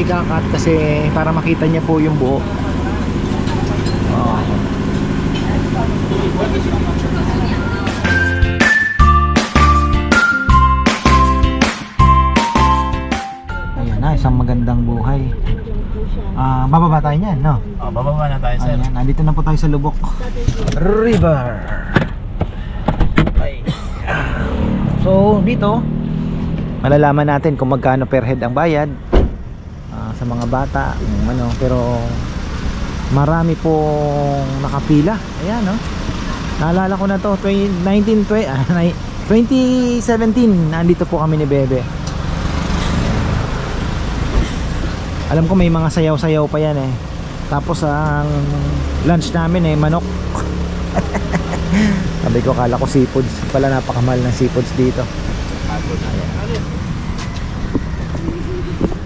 ika-cut kasi para makita niya po yung buo. Ayan na, isang magandang buhay. Bababa tayo niyan, no? Bababa na tayo, sir. Ayan, nandito na po tayo sa Lubok River. Ay. So dito malalaman natin kung magkano per head ang bayad sa mga bata, ano, pero marami pong nakapila. Ayan, no? Naalala ko na to, 2017 nandito po kami ni Bebe. Alam ko may mga sayaw-sayaw pa yan eh. Tapos ang lunch namin eh manok. Sabi ko, kala ko seafoods. Pala napakamahal ng seafoods dito. Ayan.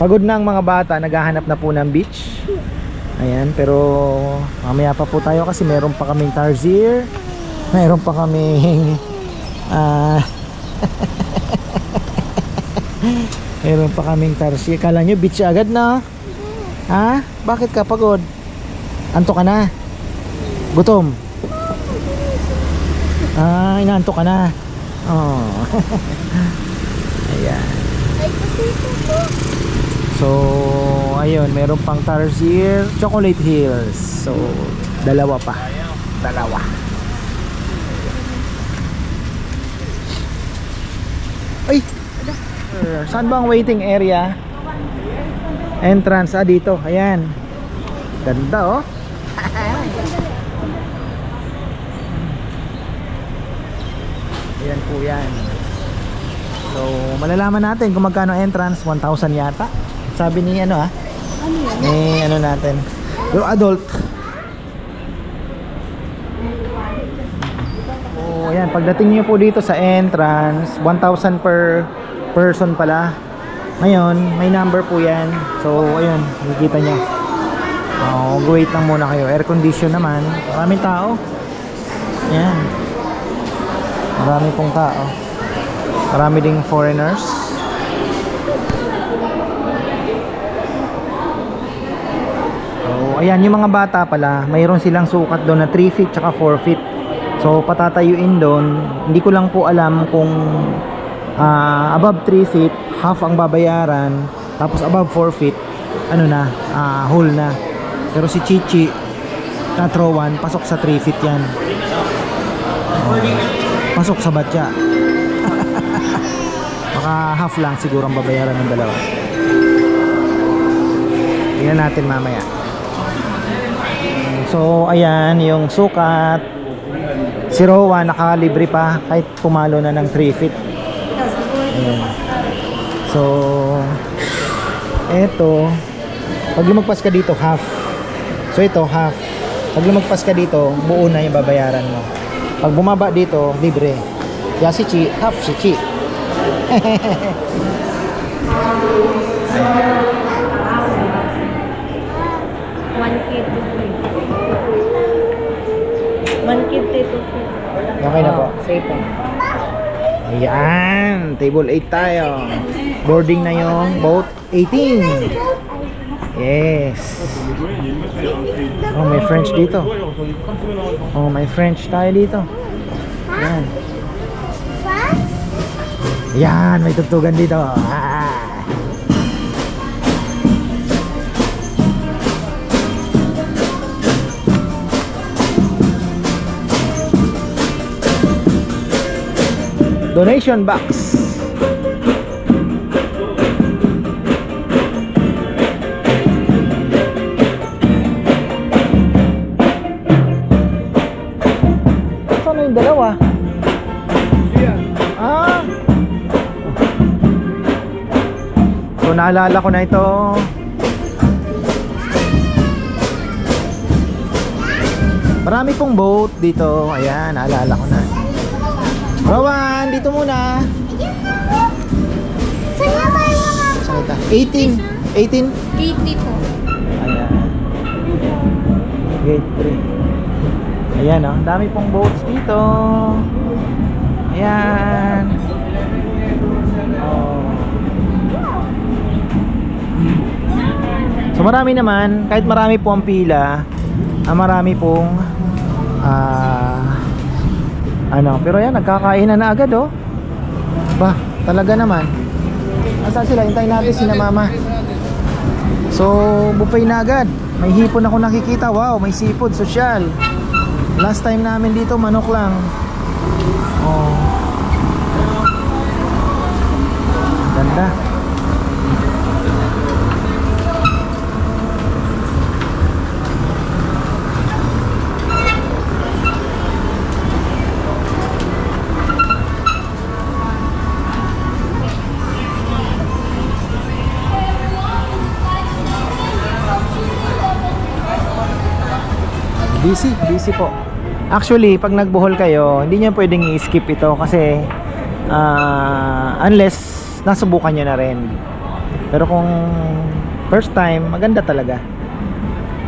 Pagod na ang mga bata, naghahanap na po ng beach. Ayan, pero mamaya pa po tayo kasi meron pa kaming Tarsier. Meron pa kaming meron pa kaming Tarsier. Kala nyo beach agad na? Ha? Bakit ka pagod? Antok ka na? Gutom? Inaantok ka na? Oh. Ayan. So, ayun, meron pang Tarsier, Chocolate Hills. So, dalawa pa. Dalawa. Ay! Saan ba ang waiting area? Entrance, dito. Ayan. Ganda, oh. Ayan po yan. So, malalaman natin kung magkano entrance. 1,000 yata. Sabi ni ano ni ano natin. Yung adult. Oh, ayan. Pagdating niyo po dito sa entrance, 1,000 per person pala. Ngayon, may number po yan. So, ayun. Makikita nyo. Wait lang muna kayo. Air condition naman. Maraming tao. Ayan. Marami pong tao. Marami ding foreigners. So, ayan, yung mga bata pala, mayroon silang sukat doon na 3 feet tsaka 4 feet. So, patatayuin doon. Hindi ko lang po alam kung above 3 feet, half ang babayaran. Tapos above 4 feet, ano na, whole na. Pero si Chichi, Katrowan, pasok sa 3 feet yan. Pasok sa batya. Baka half lang siguro ang babayaran ng dalawa. Tingnan natin mamaya. So ayan yung sukat. Si Rowan nakalibre pa kahit pumalo na ng 3 feet. Ayan. So eto, pag lumagpas ka dito half. So ito half. Pag lumagpas ka dito, buo na yung babayaran mo. Pag bumaba dito, libre. Kaya si Chi, half si Chi. 150 to 50. Okay na po. Safe po. Ayan, table 8 tayo. Boarding na yung boat 18. Yes. Oh, may French dito. Oh, may French tayo dito. Ayan. Ayan, may tugtugan dito. Donation box. Saan na yung dalawa? So naalala ko na ito. Marami pong boat dito. Ayan, naalala ko na. Rowan, dito muna. Saan na tayo mga? Saan ito? 18. 18? Gate dito. Ayan. Gate 3. Ayan, oh. Dami pong boats dito. Ayan. Oh. So marami naman, kahit marami po ang pila, marami pong pero yan, nagkakainan na agad oh. Ba, talaga naman. Asan sila? Hintayin natin sina mama. So, buffet na agad. May hipon ako nakikita. Wow, may seafood, social. Last time namin dito, manok lang. Oh. Ganda. Busy po. Actually, pag nagbuhol kayo, hindi niyo pwedeng i-skip ito kasi unless nasubukan niyo na rin. Pero kung first time, maganda talaga.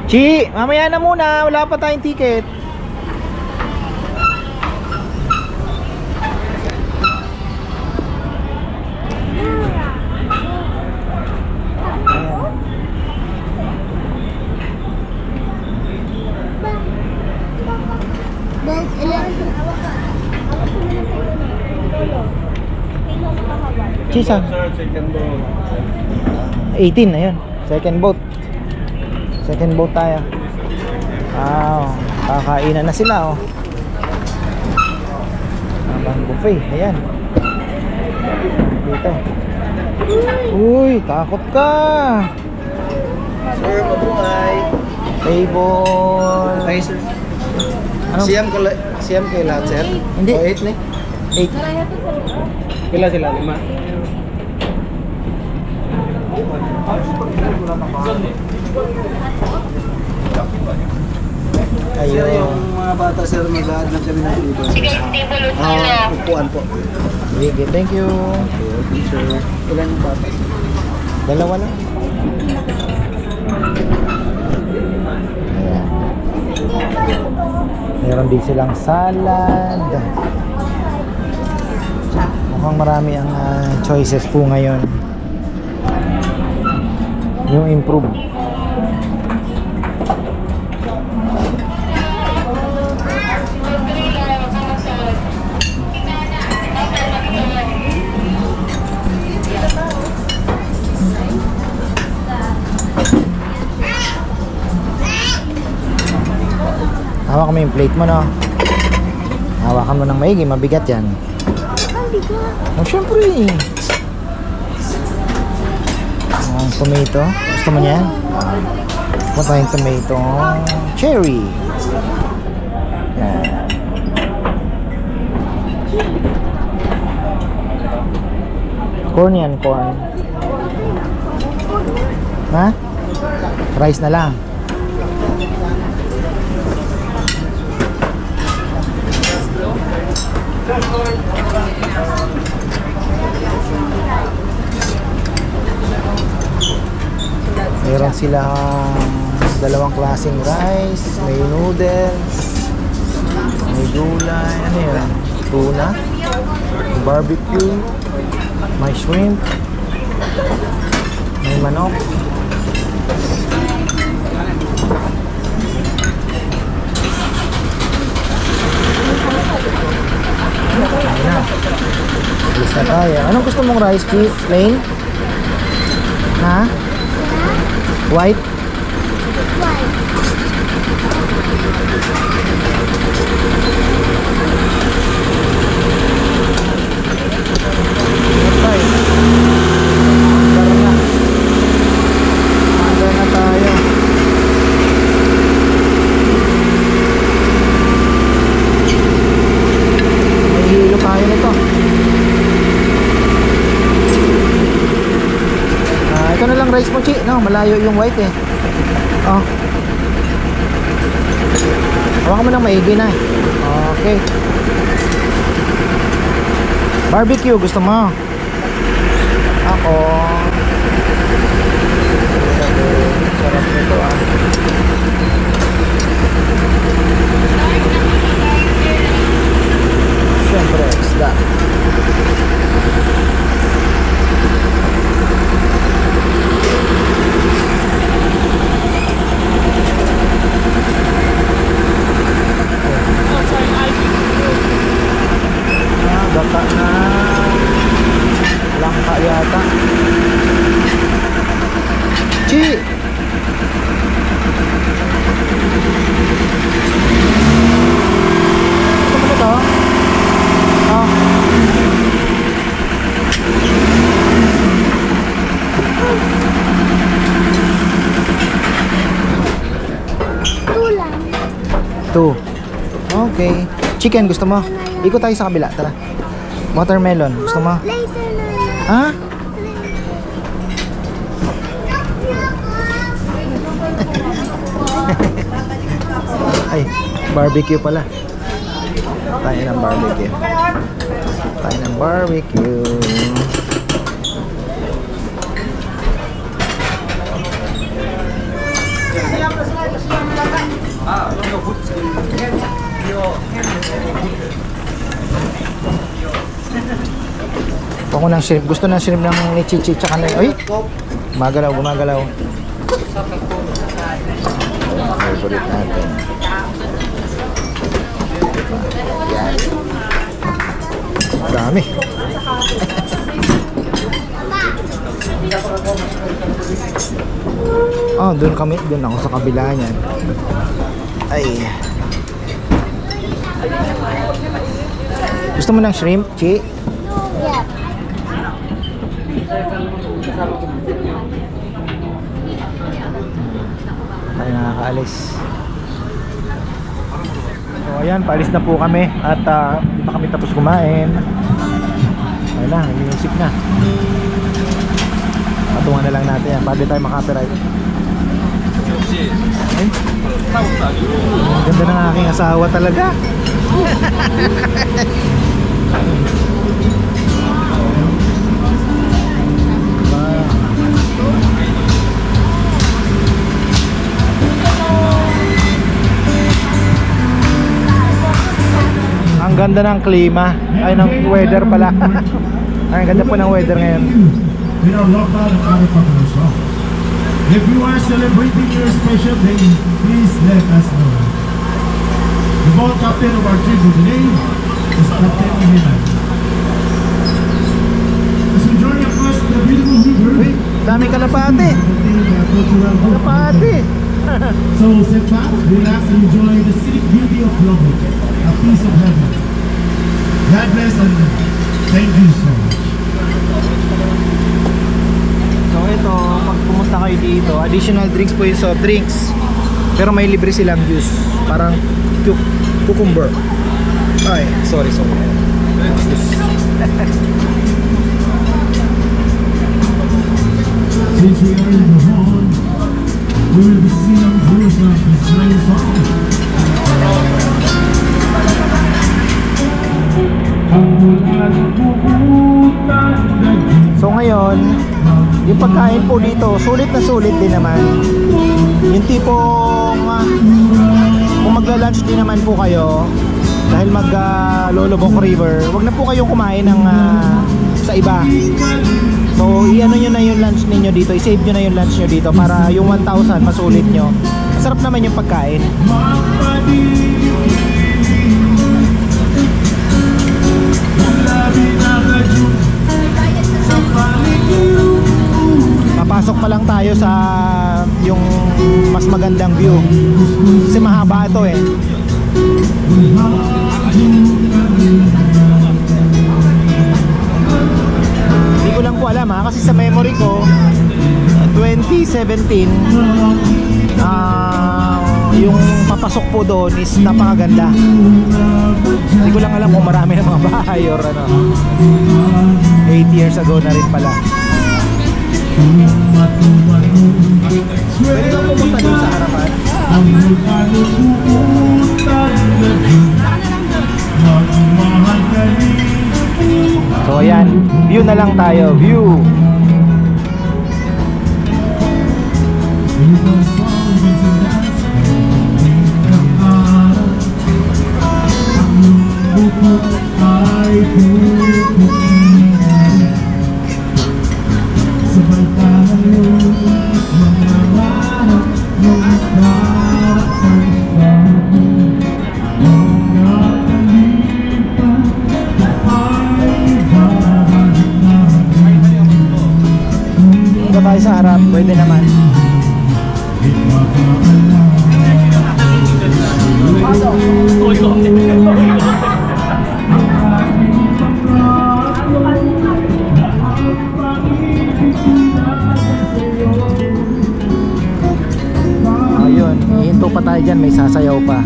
Chi, mamaya na muna, wala pa tayong ticket. Chisa 18 na yun. Second boat tayo. Wow, kakainan na sila oh. Habang buffet, ayan. Dito. Uy, takot ka. Sir, mabuhay. Table. Ay, sir. Anong? Siyam kayo lahat, sir? Hindi. O, 8 na 8. Pila sila? 5? Sir, Ayun. yung mga bata, sir, mag-aad lang kami ng table. Upuan po. Sige, thank you. Okay, sir. Ilan yung bata? Dalawa lang. Ayan. Meron din silang salad. Mukhang marami ang choices po ngayon. Yung improve. Hawak mo yung plate mo, no? Hawakan mo ng maigi, mabigat yan. Oh, syempre. Tomato. Gusto mo niyan? Punta tayong tomato. Cherry. Yan. Corn yan, corn. Ha? Rice na lang. Meron silang dalawang klaseng rice, may noodles, may gulay, ano yun? Tuna, barbecue, may shrimp, may manok. Ayun na. Alis na tayo. Anong gusto mong rice, Chi? Plain? Ha? White? Under na tayo. May hilo tayo nito. Ito na lang rice mo, Chi. No, malayo yung white eh. Oh. Hawakan mo ng maigi na. Okay. Barbecue, gusto mo? Ako. Sarap nito ah. Siyempre, isda. Okay. Chicken, gusto mo? Ikot tayo sa kabila, tara. Watermelon, gusto mo? Later na yan. Ha? Ay, barbecue pala. Tayo ng barbecue. Tayo ng barbecue. Ako ng shrimp. Gusto ng shrimp ng chichi tsaka na. Ay! Gumagalaw, gumagalaw. Favorite natin. Yan. Dami. Oh, doon kami. Doon ako sa kabila niyan. Ay. Gusto mo ng shrimp, Chi? Yeah. Tayo nakakaalis. So ayan, paalis na po kami. At di pa kami tapos kumain. Ayun na, may music na. Patungan na lang natin yan. Para di tayo makapiright. Ay, ganda ng aking asawa talaga. Ang ganda ng klima. Ay, ng weather pala. Ay, ang ganda po ng weather ngayon. In our local and other partners. If you are celebrating your special day, please let us know. The boat captain of our trip today is Captain Milan. As we journey across the beautiful river, Uy, dami kalapate. Kalapate. so sit back, relax, and enjoy the scenic beauty of Lombok, a piece of heaven. God bless and thank you so much. So ito, pag pumunta kayo dito, additional drinks po yung soft drinks. Pero may libre silang juice. Parang cucumber. Ay, sorry. Since we are in the hall, we will be singing verse of this nice song. So ngayon, yung pagkain po dito, sulit na sulit din naman. Yung tipong kung magla-lunch din naman po kayo dahil mag-Lolobok River, wag na po kayong kumain ng sa iba. So i-ano nyo na yung lunch ninyo dito, i-save nyo na yung lunch nyo dito para yung 1,000 masulit nyo. Masarap naman yung pagkain. Papasok pa lang tayo sa yung mas magandang view kasi mahaba ito eh. Hindi ko lang po alam kasi sa memory ko 2017 yung papasok po doon is napakaganda. Hindi ko lang alam kung marami ng mga bahay or ano. 8 years ago na rin pala. Pwede bang pumunta dun sa harapan? So ayan, view na lang tayo, view. Dito tayo sa harap, pwede naman. Ayun, hihinto pa tayo dyan, may sasayaw pa.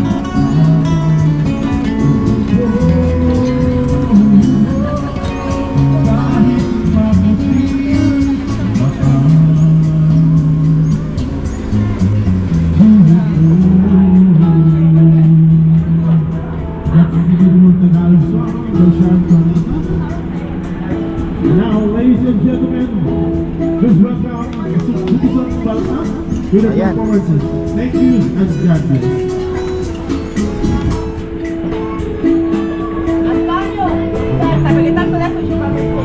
following the Shantanata. Now, ladies and gentlemen, please welcome Susan Balta with the Ayan. performances. Thank you and God bless. Antonio, tabalitan ko na po siya kami po.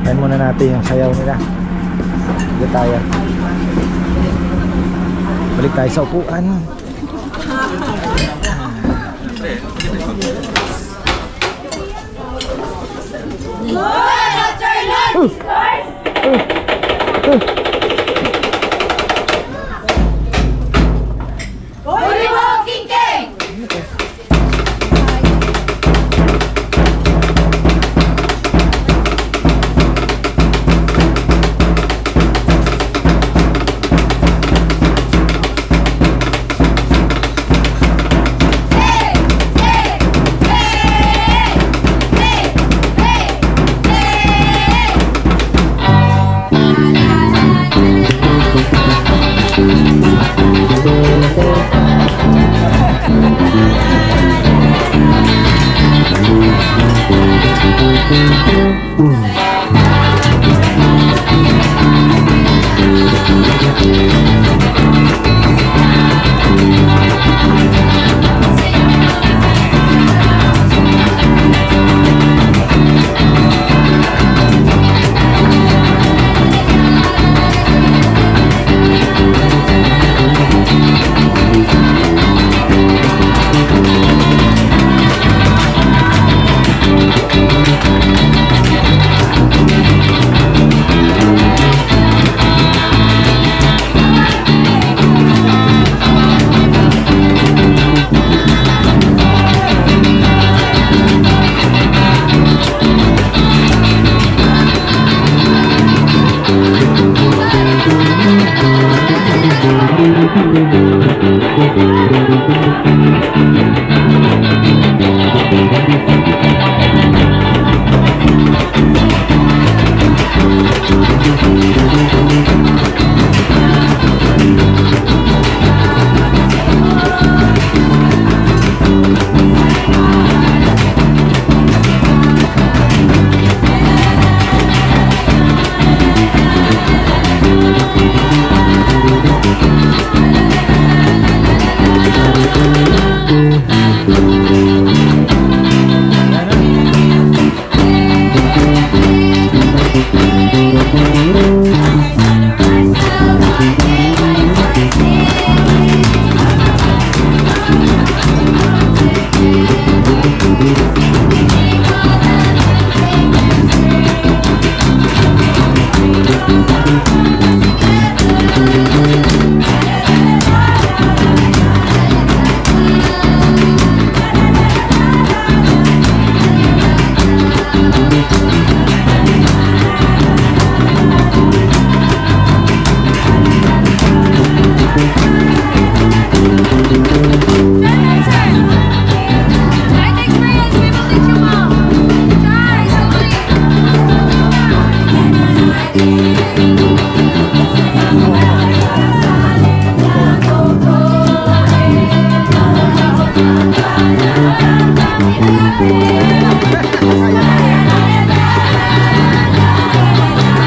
Ayan muna natin yung sayaw nila. Dito tayo. Balik tayo sa upuan. Holy Walking King!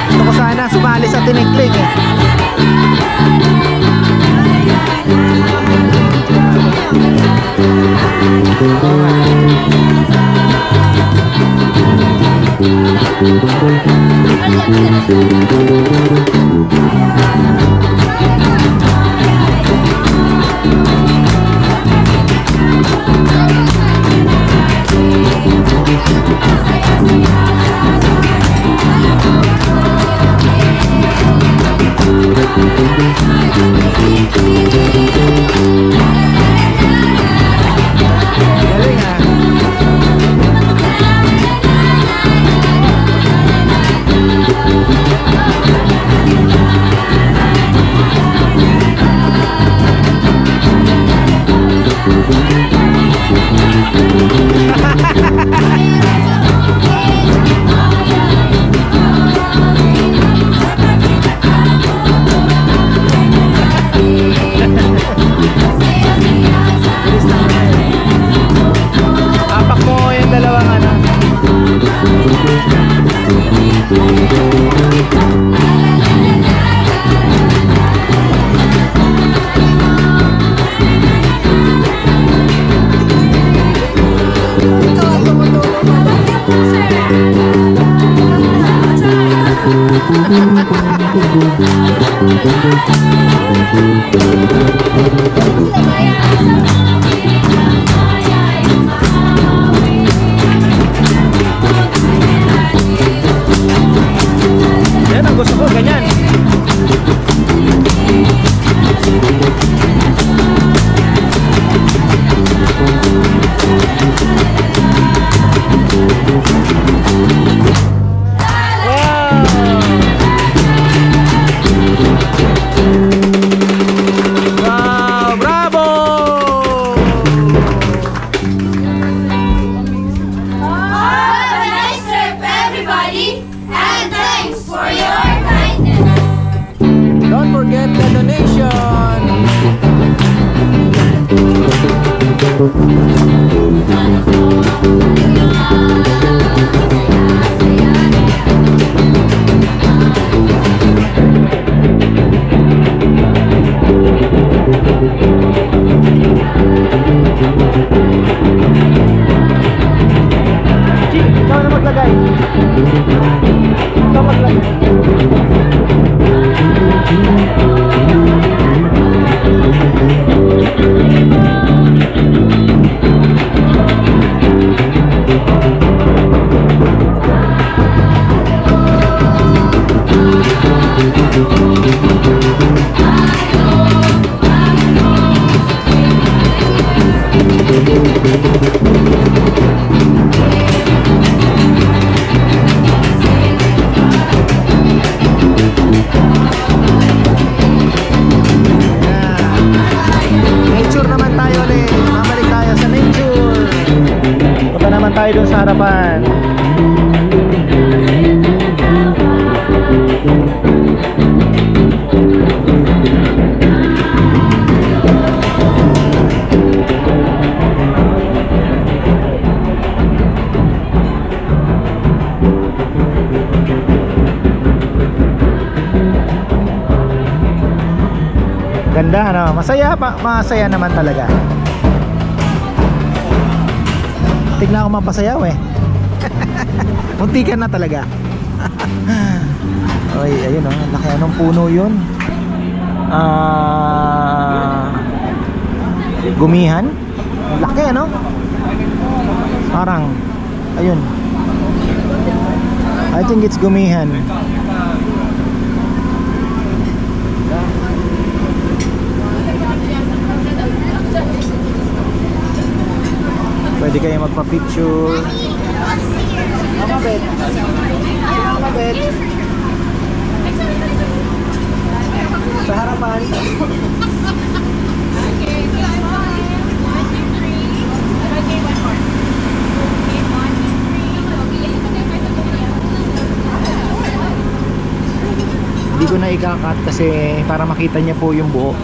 Gusto ko sana sumali sa tinikling eh. Galing ah. Yan ang gusto ko, ganyan. Wow, bravo! Have a nice trip, everybody, and thanks for your kindness. Don't forget the donation. Ikaw na maglagay. Ikaw maglagay. Nature naman tayo ulit. Mamalik tayo sa nature. Punta naman tayo dun sa harapan. Ganda, ano? Masaya pa, masaya naman talaga. Tignan ako mapasayaw eh. Muntikan na talaga. Oy, ayun oh, laki anong puno 'yun? Gumihan? Laki ano? Parang ayun. I think it's gumihan. Pwede kayo magpa-picture. Mabet. Mabet. Sa harapan. Hindi ko na ika-cut kasi para makita niya po yung buo.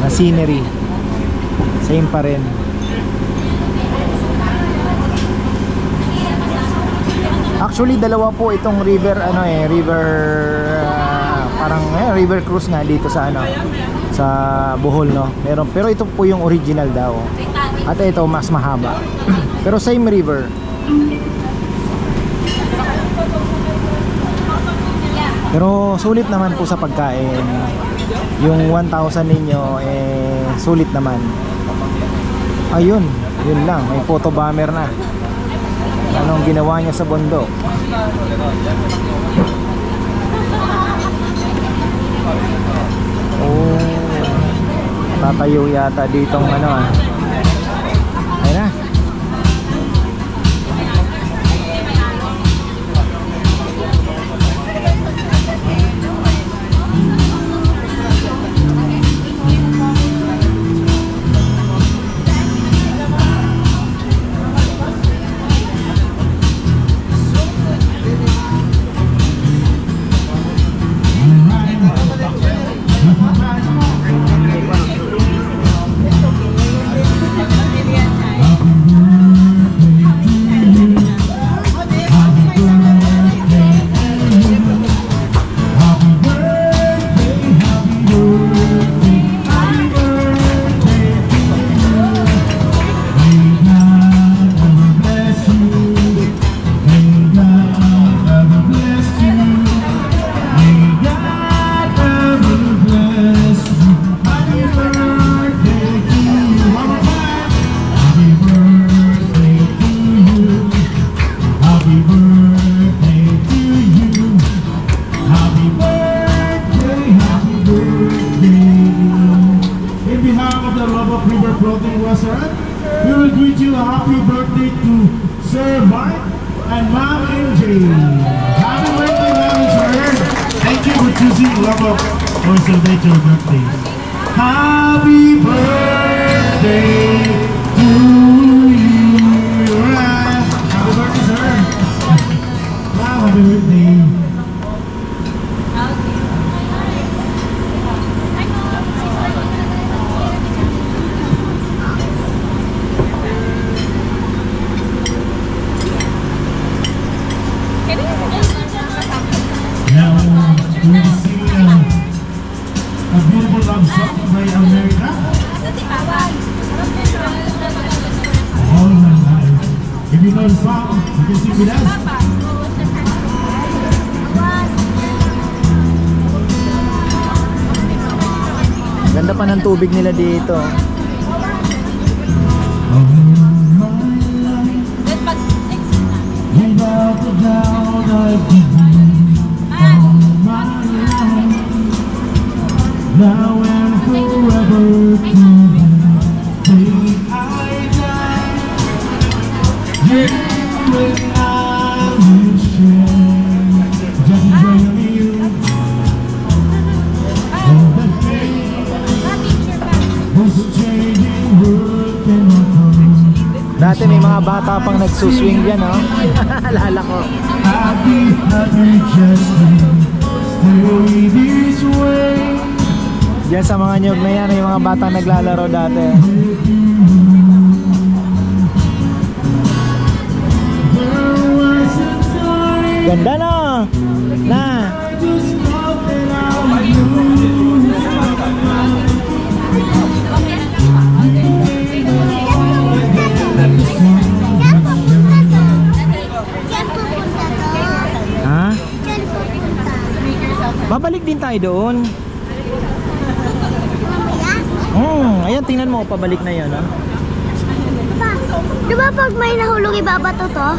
Na scenery same pa rin. Actually dalawa po itong river river parang river cruise nga dito sa sa Bohol no. Pero ito po yung original daw. At ito mas mahaba. Pero same river. Pero sulit naman po sa pagkain. Yung 1,000 ninyo sulit naman. Ayun, yun lang, may photo bomber na. Anong ginawa niya sa bundok? Oh, tatayo yata ditong ayun na. or celebrate your birthday. Happy birthday to you. Alright. Happy birthday, sir. Wow, happy birthday. Now, we're going to sing a beautiful love song by America. All my life. If you know the song, you can sing with us. Ganda pa ng tubig nila dito. All my life, without a doubt I give you all my life. Now and forever to the day I die. You and I will share just enjoying you. All the pain was a changing world can offer. Dati may mga bata pang nagsuswing dyan, oh. Alala ko. Happy, just stay this way. Diyan sa mga nyog na yan, yung mga batang naglalaro dati. There was a time Ganda na! Na! I just thought that I would lose my mind. Ha? Babalik din tayo doon. Ayan, tingnan mo, pabalik na yan, ha? Diba pag may nahulog ibabato to?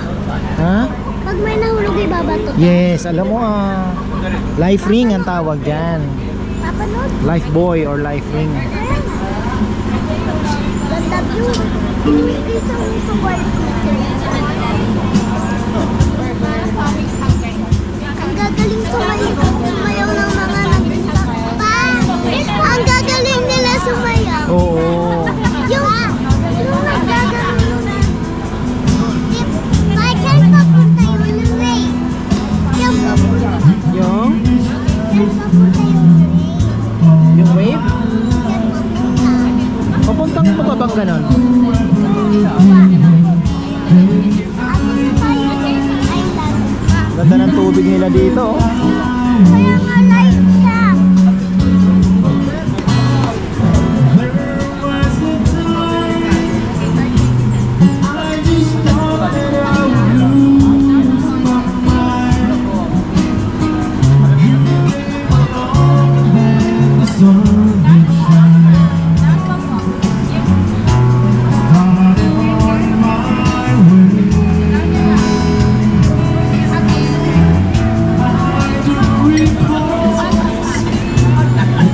Ha? Pag may nahulog ibabato to? Yes, alam mo, life ring ang tawag dyan. Papanood? Life buoy or life ring. Ganda view. Isang ito boy. Ang gagaling sumayaw ng mga nagtatapa. Ang gagaling nila sumayaw. Oo. Yung naggagaling na. Michael, papunta yun yung Ray. Yung papunta. Yung? Yung papunta yung Ray. Yung wave? Yung papunta. Papuntang pababang ganon. Ganda ng tubig nila dito, oh. Kaya nga light siya. There was a time I just thought that I would lose my mind. You came along and the sun did shine. Started on my way. I do recall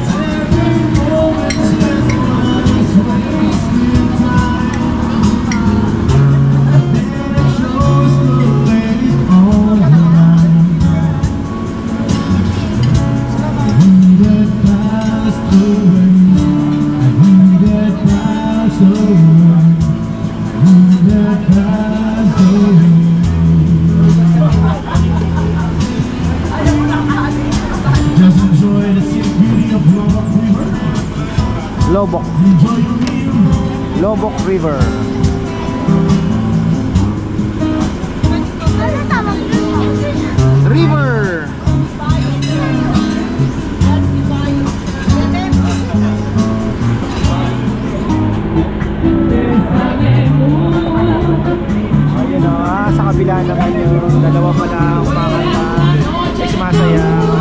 every moment spent was wasted time. And it shows the way all mine. We that passed away, we that passed away, we that passed away. Just enjoy the scenic beauty of Lobok River. Lobok. Enjoy your meal. Lobok River. Ano tawag doon? River! Ayun, sa kabila naman yung dalawa pala kumakanta. Ay, sumasayaw.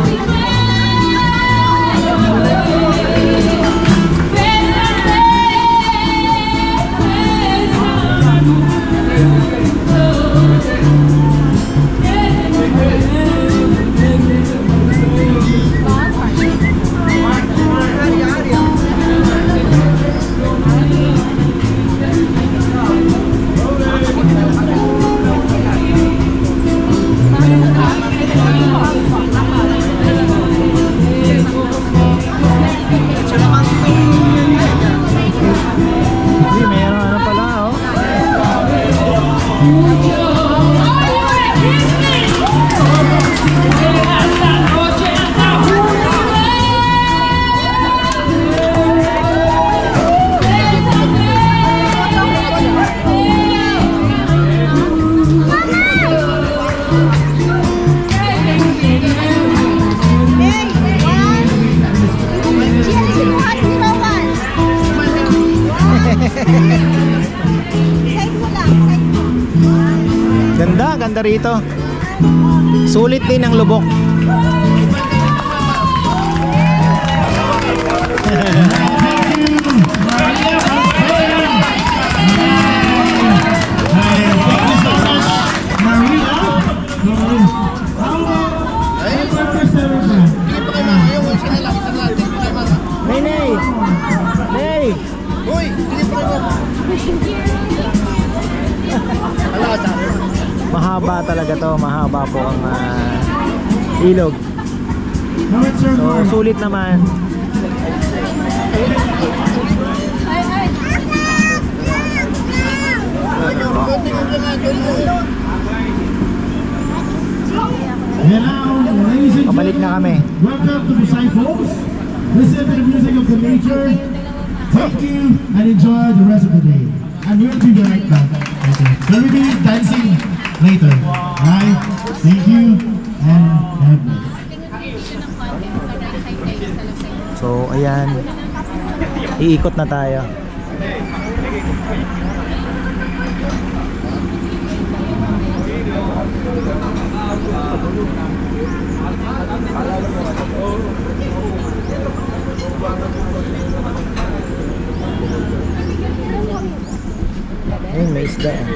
maganda rito. Sulit din ang lubok. Nay! Nay! Uy! Hindi pa kayo. Mahaba talaga to, mahaba po ang ilog. So sulit naman. Pabalik na kami. Welcome to Busay Falls. Listen to the music of the nature. Thank you and enjoy the rest of the day. And we'll be right back. Okay. We'll be dancing later. Right? Thank you and have a So ayan, iikot na tayo. Ayun, may isda yan.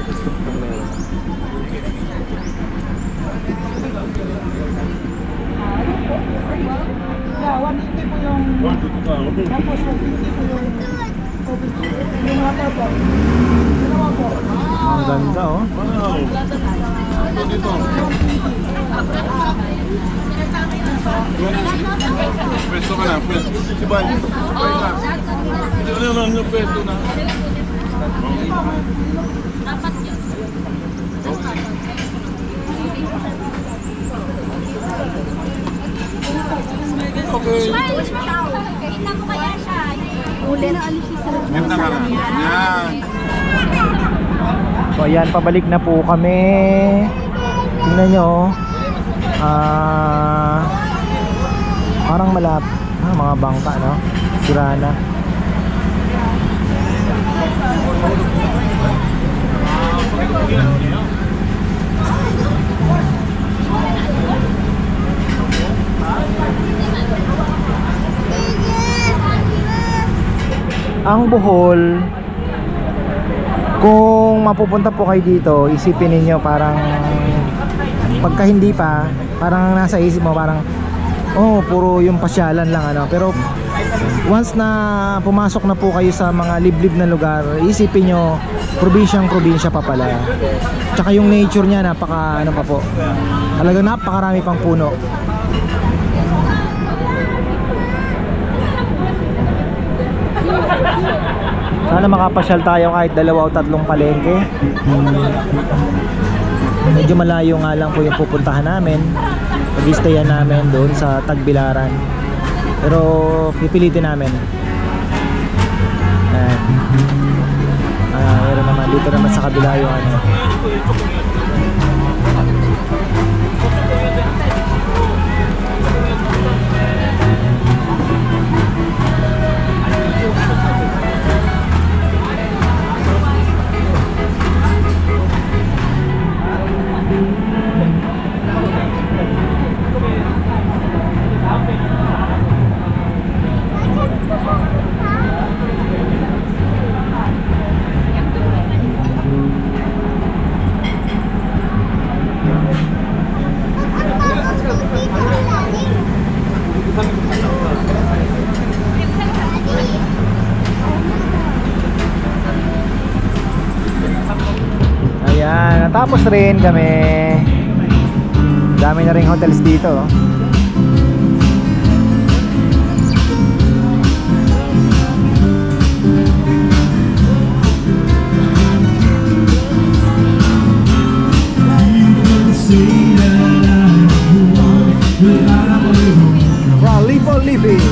Ang ganda oh. Pwesto ka na, pwesto. Si Bani. Ano, pwesto na. Dapat yun. Okay. Tingnan mo kaya siya. Uli na alis siya sa Ganda ka na. Yan. So ayan, pabalik na po kami. Tingnan nyo parang mga bangka no, sira na. Ang Bohol, kung mapupunta po kayo dito, isipin niyo parang pagka hindi pa, parang nasa isip mo parang oh, puro yung pasyalan lang ano. Pero once na pumasok na po kayo sa mga liblib na lugar, isipin niyo probinsya pa pala. Tsaka yung nature niya napaka ano pa po. Talagang napakarami pang puno. Sana makapasyal tayo kahit 2 o 3 palengke. Medyo malayo nga lang po yung pupuntahan namin. Pag-stayan namin doon sa Tagbilaran. Pero pipilitin namin. Meron naman dito naman sa kabila yung ano. Ayan, natapos rin kami. Dami na ring hotels dito. Ralipo Living.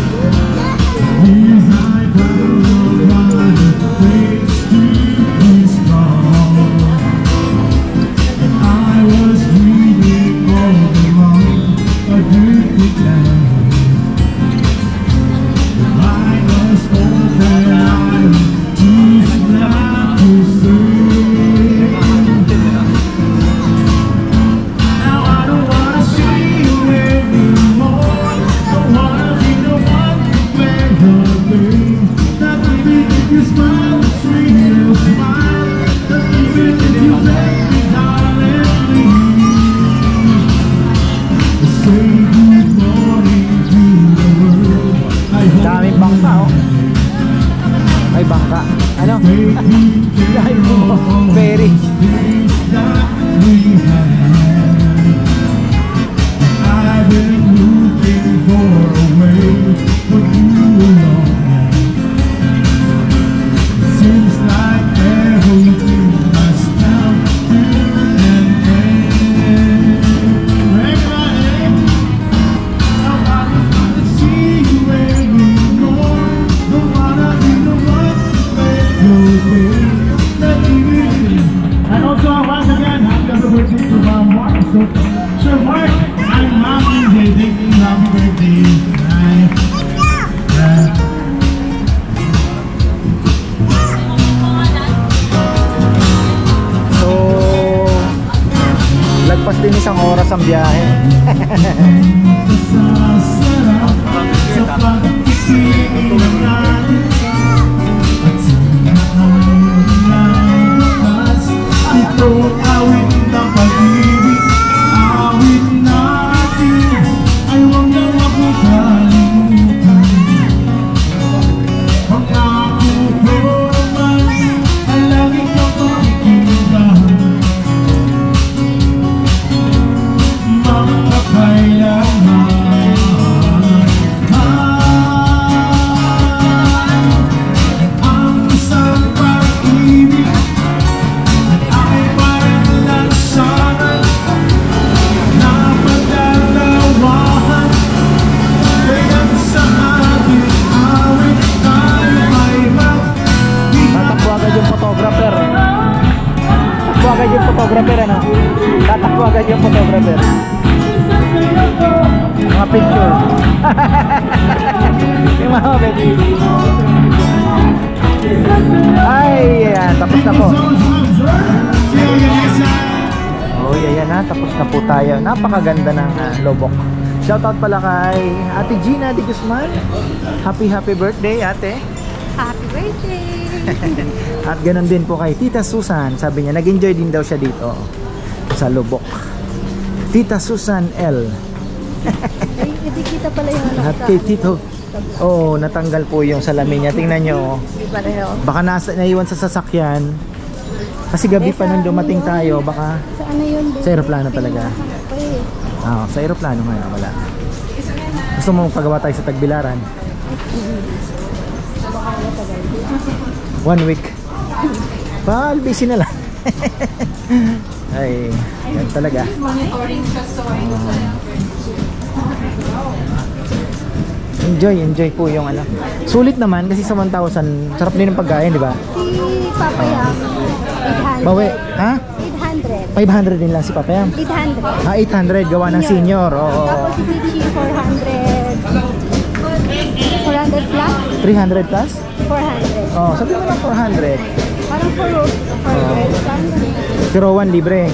bangka. Ano? Dahil po, ferry. I've been looking for a way for you along. Seems like everything must come to an end. Everybody, I wanna see you anymore. Don't wanna be the one to make your way. Let me be. And also, once again, happy birthday to my Mark. So Mark, I'm happy birthday, happy birthday tonight. So, lagpas din isang oras ang biyahe. Sasarap sa pagtitingin natin at sinakayon ng bukas. Ito awit ng pag-ibig, awit natin ay huwag na ako kalimutan. Pangako ko naman ang lagi kang makikindahan. Ang isang pag-ibig ay parang lansangan na pagdalawahan. Kaya't sa ating awit tayo ay Tatakbo agad yung photographer. Tatakbo agad yung photographer, ano? Tatakbo agad yung photographer. Mga picture. Yung mga baby. Ay, yan. Tapos na po. Oh, yan na. Tapos na po tayo. Napakaganda ng Lobok. Shoutout pala kay Ate Gina de Guzman. Happy birthday, ate. Happy birthday! At ganun din po kay Tita Susan. Sabi niya, nag-enjoy din daw siya dito sa Lubok. Tita Susan L. Ay, hindi kita pala yung ano At kay Tito. Oo, natanggal po yung salamin niya. Tingnan nyo. Hindi pareho. Baka naiwan sa sasakyan. Kasi gabi pa nung dumating tayo. Baka Sa ano yun? sa aeroplano talaga. Sa aeroplano nga. Wala. Gusto mo pagawa tayo sa Tagbilaran? 1 week. Busy na lang. Ay, yan talaga. Enjoy po yung ano. Sulit naman kasi sa 1,000, sarap din ng pagkain, di ba? Si Papa Yam, 800. Bawi, ha? 800. 500 din lang si Papa Yam. 800. 800 gawa ng senior. Oo. Tapos si Pichi, 400. 400 plus? 300 plus? 400. Oh, sabi mo na 400. Parang 400. Pero 1 libre. 01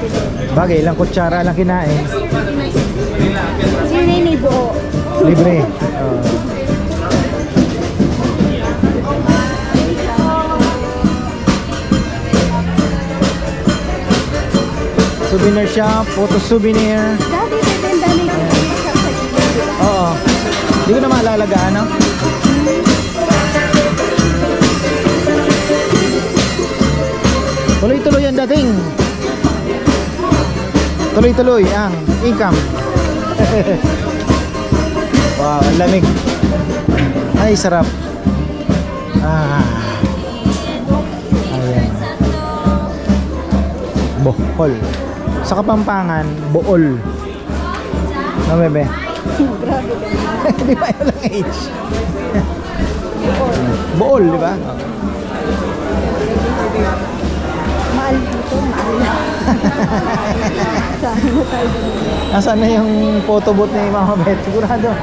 din. Bagay, ilang kutsara lang kinain. Yun na yung buo. Libre. Souvenir shop, photo souvenir. Dati naganda na yung shop sa gilid. Oo. Hindi ko na maalala gaano. Tuloy-tuloy ang dating. Tuloy-tuloy ang income. Wow, ang lamig. Ay, sarap. Ayan. Bohol. Sa Kapampangan, Bool. No, bebe? Grabe ka. Di ba yun lang age? Bool, di ba? Mahal dito, mahal. Saan na tayo dito? Nasaan na yung photo booth ni Mama Beth? Sigurado.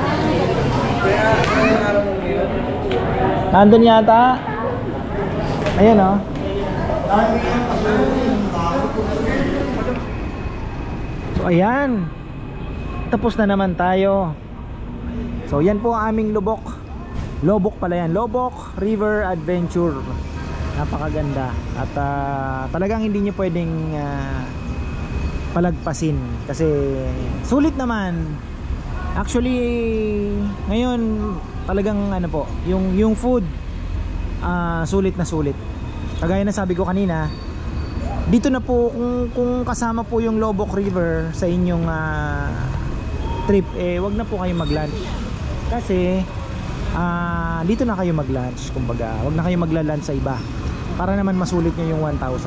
Nandun yata. Ayun, oh. So, ayan. Tapos na naman tayo. So, yan po ang aming Lubok. Lobok pala yan. Lobok River Adventure. Napakaganda. At talagang hindi nyo pwedeng palagpasin. Kasi sulit naman. Actually, ngayon talagang ano po, yung food sulit na sulit. Kagaya na sabi ko kanina, dito na po kung kasama po yung Lobok River sa inyong trip, wag na po kayo mag-lunch. Kasi dito na kayo mag-lunch, kumbaga. Wag na kayo magla-lunch sa iba para naman masulit nyo yung 1,000.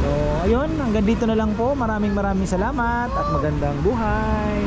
So, ayun, hanggang dito na lang po. Maraming salamat at magandang buhay.